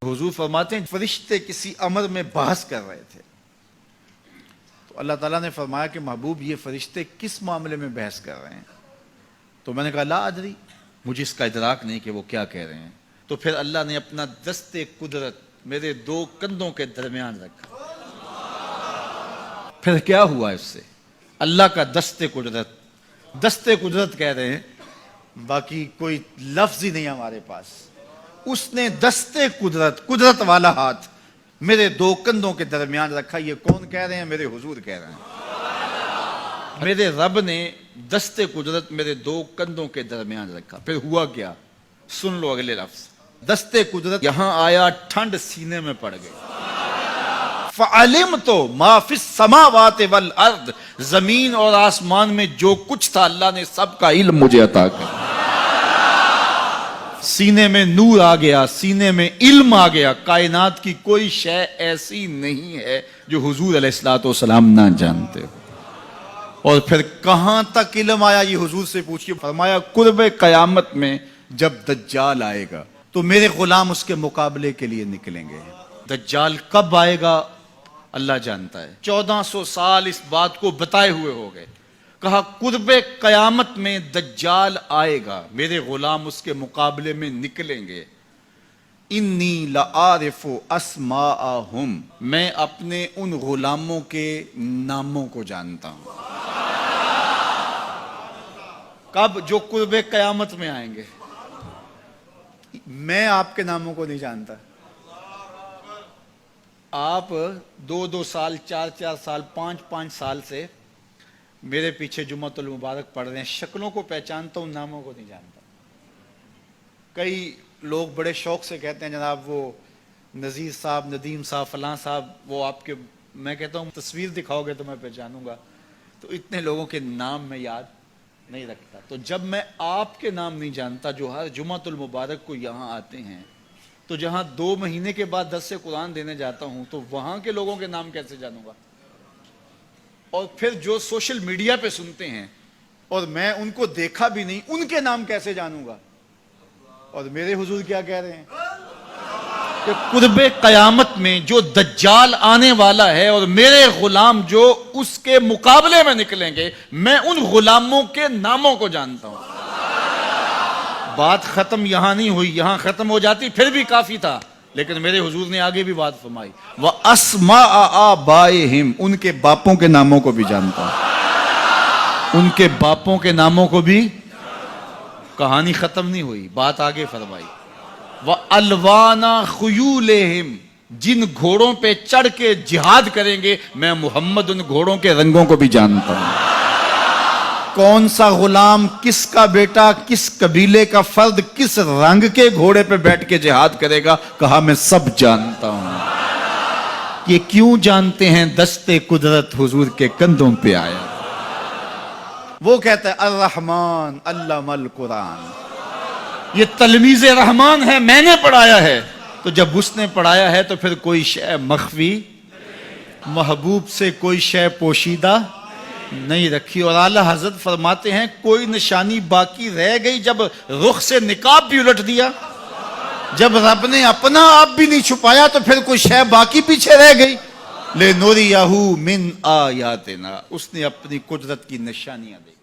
حضور فرماتے ہیں فرشتے کسی امر میں بحث کر رہے تھے تو اللہ تعالیٰ نے فرمایا کہ محبوب یہ فرشتے کس معاملے میں بحث کر رہے ہیں؟ تو میں نے کہا لا ادری، مجھے اس کا ادراک نہیں کہ وہ کیا کہہ رہے ہیں۔ تو پھر اللہ نے اپنا دست قدرت میرے دو کندھوں کے درمیان رکھا۔ پھر کیا ہوا اس سے؟ اللہ کا دست قدرت کہہ رہے ہیں، باقی کوئی لفظ ہی نہیں ہمارے پاس۔ اس نے دست قدرت والا ہاتھ میرے دو کندھوں کے درمیان رکھا۔ یہ کون کہہ رہے ہیں؟ میرے حضور کہہ رہے ہیں۔ میرے رب نے دست قدرت میرے دو کندھوں کے درمیان رکھا۔ پھر ہوا کیا؟ سن لو اگلے لفظ۔ دست قدرت یہاں آیا، ٹھنڈ سینے میں پڑ گئی۔ فَعَلِمْتُ مَا فِي السَّمَاوَاتِ وَالْأَرْضِ، زمین اور آسمان میں جو کچھ تھا اللہ نے سب کا علم مجھے عطا کیا۔ سینے میں نور آ گیا، سینے میں علم آ گیا۔ کائنات کی کوئی شے ایسی نہیں ہے جو حضور علیہ الصلوۃ والسلام نہ جانتے ہو۔ اور پھر کہاں تک علم آیا یہ حضور سے پوچھیے۔ فرمایا قرب قیامت میں جب دجال آئے گا تو میرے غلام اس کے مقابلے کے لیے نکلیں گے۔ دجال کب آئے گا اللہ جانتا ہے۔ 1400 سال اس بات کو بتائے ہوئے ہو گئے۔ کہا قرب قیامت میں دجال آئے گا، میرے غلام اس کے مقابلے میں نکلیں گے۔ انی لعارف اسماءہم، میں اپنے ان غلاموں کے ناموں کو جانتا ہوں۔ کب؟ جو قرب قیامت میں آئیں گے۔ میں آپ کے ناموں کو نہیں جانتا۔ آپ 2 سال 4 سال 5 سال سے میرے پیچھے جمعۃ المبارک پڑھ رہے ہیں، شکلوں کو پہچانتا ہوں، ناموں کو نہیں جانتا۔ کئی لوگ بڑے شوق سے کہتے ہیں جناب وہ نذیر صاحب، ندیم صاحب، فلاں صاحب، وہ آپ کے، میں کہتا ہوں تصویر دکھاؤ گے تو میں پہچانوں گا۔ تو اتنے لوگوں کے نام میں یاد نہیں رکھتا۔ تو جب میں آپ کے نام نہیں جانتا جو ہر جمعۃ المبارک کو یہاں آتے ہیں، تو جہاں 2 مہینے کے بعد درس قرآن دینے جاتا ہوں تو وہاں کے لوگوں کے نام کیسے جانوں گا؟ اور پھر جو سوشل میڈیا پہ سنتے ہیں اور میں ان کو دیکھا بھی نہیں، ان کے نام کیسے جانوں گا؟ اور میرے حضور کیا کہہ رہے ہیں کہ قرب قیامت میں جو دجال آنے والا ہے اور میرے غلام جو اس کے مقابلے میں نکلیں گے، میں ان غلاموں کے ناموں کو جانتا ہوں۔ بات ختم یہاں نہیں ہوئی، یہاں ختم ہو جاتی پھر بھی کافی تھا، لیکن میرے حضور نے آگے بھی بات فرمائی۔ وَأَسْمَاءَ آبَائِهِمْ، ان کے باپوں کے ناموں کو بھی جانتا ہوں۔ ان کے باپوں کے ناموں کو بھی۔ کہانی ختم نہیں ہوئی، بات آگے فرمائی۔ وَأَلْوَانَ خُيُولِهِمْ، جن گھوڑوں پہ چڑھ کے جہاد کریں گے میں محمد ان گھوڑوں کے رنگوں کو بھی جانتا ہوں۔ کون سا غلام، کس کا بیٹا، کس قبیلے کا فرد کس رنگ کے گھوڑے پہ بیٹھ کے جہاد کرے گا، کہا میں سب جانتا ہوں۔ یہ کیوں جانتے ہیں؟ دست قدرت حضور کے کندھوں پہ آیا۔ وہ کہتا ہے الرحمن علم القرآن، یہ تلمیذ رحمان ہے، میں نے پڑھایا ہے۔ تو جب اس نے پڑھایا ہے تو پھر کوئی شے مخفی، محبوب سے کوئی شے پوشیدہ نہیں رکھی۔ اور اعلیٰ حضرت فرماتے ہیں کوئی نشانی باقی رہ گئی جب رخ سے نقاب بھی الٹ دیا، جب رب نے اپنا آپ بھی نہیں چھپایا تو پھر کوئی شے باقی پیچھے رہ گئی۔ لِنُرِيَهُ مِنْ آیَاتِنَا، اس نے اپنی قدرت کی نشانیاں دی۔